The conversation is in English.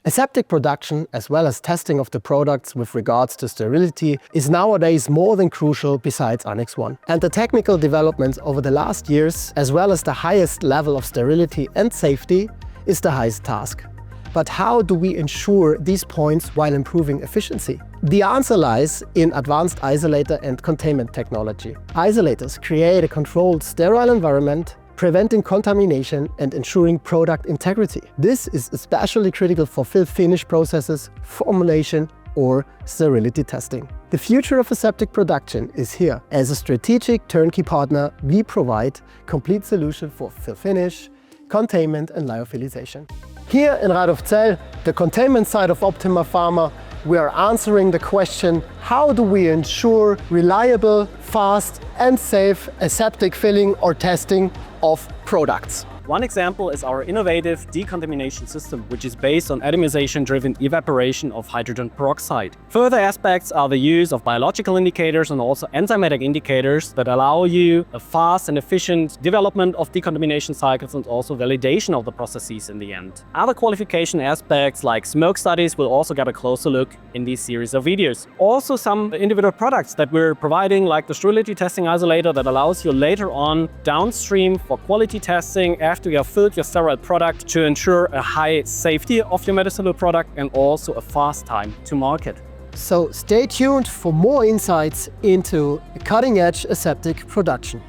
Aseptic production, as well as testing of the products with regards to sterility, is nowadays more than crucial besides Annex 1. And the technical developments over the last years, as well as the highest level of sterility and safety, is the highest task. But how do we ensure these points while improving efficiency? The answer lies in advanced isolator and containment technology. Isolators create a controlled, sterile environment, preventing contamination and ensuring product integrity. This is especially critical for fill-finish processes, formulation, or sterility testing. The future of aseptic production is here. As a strategic turnkey partner, we provide complete solution for fill-finish, containment and lyophilization. Here in Radolfzell, the containment side of Optima Pharma, we are answering the question, how do we ensure reliable, fast and safe aseptic filling or testing of products? One example is our innovative decontamination system, which is based on atomization-driven evaporation of hydrogen peroxide. Further aspects are the use of biological indicators and also enzymatic indicators that allow you a fast and efficient development of decontamination cycles and also validation of the processes in the end. Other qualification aspects like smoke studies will also get a closer look in this series of videos. Also some individual products that we're providing, like the sterility testing isolator that allows you later on downstream for quality testing after you have filled your sterile product to ensure a high safety of your medicinal product and also a fast time to market. So stay tuned for more insights into cutting-edge aseptic production.